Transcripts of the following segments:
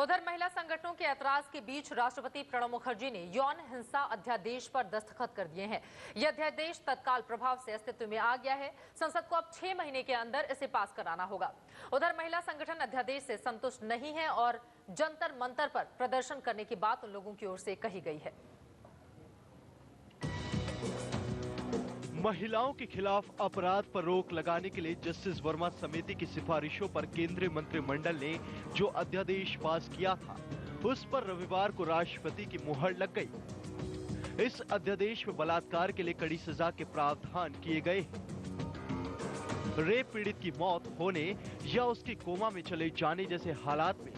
उधर महिला संगठनों के ऐतराज के बीच राष्ट्रपति प्रणब मुखर्जी ने यौन हिंसा अध्यादेश पर दस्तखत कर दिए हैं। यह अध्यादेश तत्काल प्रभाव से अस्तित्व में आ गया है। संसद को अब 6 महीने के अंदर इसे पास कराना होगा। उधर महिला संगठन अध्यादेश से संतुष्ट नहीं है और जंतर मंतर पर प्रदर्शन करने की बात उन लोगों की ओर से कही गई है। महिलाओं के खिलाफ अपराध पर रोक लगाने के लिए जस्टिस वर्मा समिति की सिफारिशों पर केंद्रीय मंत्रिमंडल ने जो अध्यादेश पास किया था, उस पर रविवार को राष्ट्रपति की मुहर लग गई। इस अध्यादेश में बलात्कार के लिए कड़ी सजा के प्रावधान किए गए हैं। रेप पीड़ित की मौत होने या उसके कोमा में चले जाने जैसे हालात में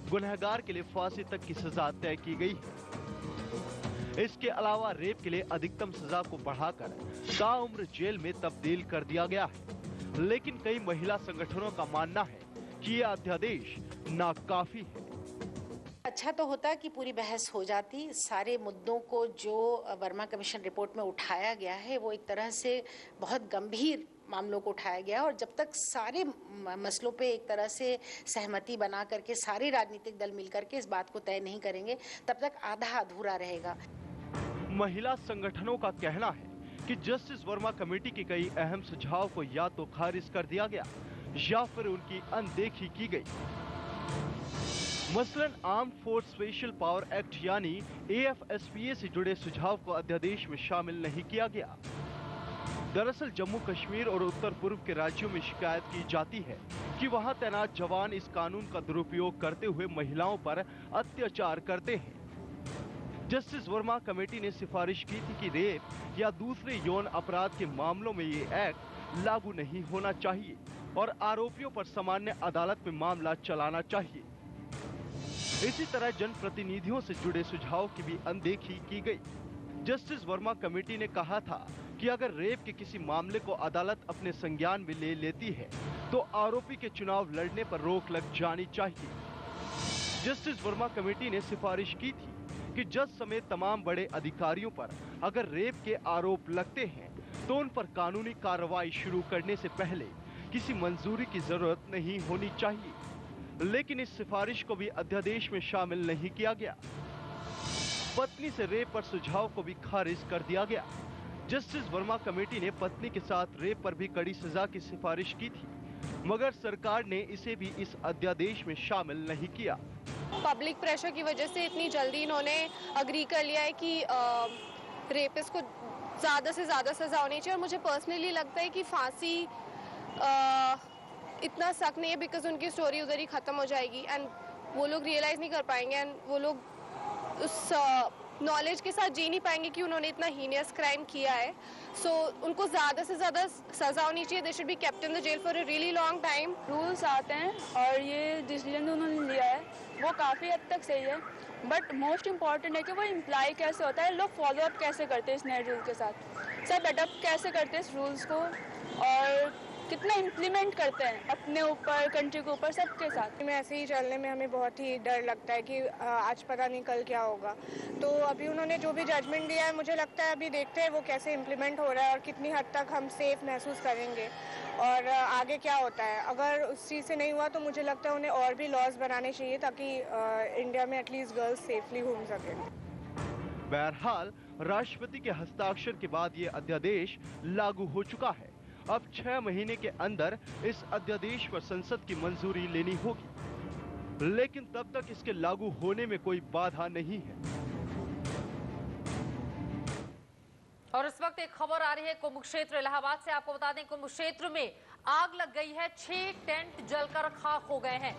गुनहगार के लिए फांसी तक की सजा तय की गई है। इसके अलावा रेप के लिए अधिकतम सजा को बढ़ाकर ताउम्र जेल में तब्दील कर दिया गया है। लेकिन कई महिला संगठनों का मानना है कि यह अध्यादेश नाकाफी है। अच्छा तो होता कि पूरी बहस हो जाती, सारे मुद्दों को जो वर्मा कमीशन रिपोर्ट में उठाया गया है वो एक तरह से बहुत गंभीर मामलों को उठाया गया और जब तक सारे मसलों पे एक तरह से सहमति बना करके सारे राजनीतिक दल मिलकर के इस बात को तय नहीं करेंगे, तब तक आधा अधूरा रहेगा। महिला संगठनों का कहना है कि जस्टिस वर्मा कमेटी के कई अहम सुझाव को या तो खारिज कर दिया गया या फिर उनकी अनदेखी की गई। मसलन arm force special power act यानी AFSPA से जुड़े सुझाव को अध्यादेश में शामिल नहीं किया गया। दरअसल जम्मू कश्मीर और उत्तर पूर्व के राज्यों में शिकायत की जाती है कि वहां तैनात जवान इस कानून का दुरुपयोग करते हुए महिलाओं पर अत्याचार करते हैं। जस्टिस वर्मा कमेटी ने सिफारिश की थी कि रेप या दूसरे यौन अपराध के मामलों में ये एक्ट लागू नहीं होना चाहिए और आरोपियों पर सामान्य अदालत में मामला चलाना चाहिए। इसी तरह जनप्रतिनिधियों से जुड़े सुझाव की भी अनदेखी की गई। जस्टिस वर्मा कमेटी ने कहा था कि अगर रेप के किसी मामले को अदालत अपने संज्ञान में ले लेती है तो आरोपी के चुनाव लड़ने पर रोक लग जानी चाहिए। जस्टिस वर्मा कमेटी ने सिफारिश की थी कि जज समेत तमाम बड़े अधिकारियों पर अगर रेप के आरोप लगते हैं तो उन पर कानूनी कार्रवाई शुरू करने से पहले किसी मंजूरी की जरूरत नहीं होनी चाहिए। लेकिन इस सिफारिश को भी अध्यादेश में शामिल नहीं किया गया। पत्नी से रेप पर सुझाव को भी खारिज कर दिया गया। जस्टिस वर्मा कमेटी ने पत्नी के साथ रेप पर भी कड़ी सजा की सिफारिश की थी, मगर सरकार ने इसे भी इस अध्यादेश में शामिल नहीं किया। पब्लिक प्रेशर की वजह से इतनी जल्दी इन्होंने अग्री कर लिया है कि रेपिस्ट को ज़्यादा से ज़्यादा सज़ा होनी चाहिए और मुझे पर्सनली लगता है कि फांसी इतना सख्त नहीं है बिकॉज उनकी स्टोरी उधर ही ख़त्म हो जाएगी एंड वो लोग रियलाइज़ नहीं कर पाएंगे एंड वो लोग उस नॉलेज के साथ जी नहीं पाएंगे कि उन्होंने इतना हीनियस क्राइम किया है। सो उनको ज़्यादा से ज़्यादा सज़ा होनी चाहिए। They should be kept in the jail for a really long time. Rules आते हैं और ये डिसीजन उन्होंने लिया है वो काफ़ी हद तक सही है, बट मोस्ट इम्पॉर्टेंट है कि वो इम्प्लाई कैसे होता है, लोग फॉलो अप कैसे करते हैं इस नए रूल के साथ, सब अडॉप्ट कैसे करते हैं इस रूल्स को और कितना इम्प्लीमेंट करते हैं अपने ऊपर, कंट्री के ऊपर, सबके साथ। में ऐसे ही चलने में हमें बहुत ही डर लगता है कि आज पता नहीं कल क्या होगा। तो अभी उन्होंने जो भी जजमेंट दिया है मुझे लगता है अभी देखते हैं वो कैसे इम्प्लीमेंट हो रहा है और कितनी हद तक हम सेफ महसूस करेंगे और आगे क्या होता है। अगर उस चीज़ से नहीं हुआ तो मुझे लगता है उन्हें और भी लॉज बनाने चाहिए ताकि इंडिया में एटलीस्ट गर्ल्स सेफली घूम सकें। बहरहाल राष्ट्रपति के हस्ताक्षर के बाद ये अध्यादेश लागू हो चुका है। अब 6 महीने के अंदर इस अध्यादेश पर संसद की मंजूरी लेनी होगी, लेकिन तब तक इसके लागू होने में कोई बाधा नहीं है। और इस वक्त एक खबर आ रही है कुंभ क्षेत्र इलाहाबाद से। आपको बता दें कुंभ क्षेत्र में आग लग गई है, 6 टेंट जलकर खाक हो गए हैं।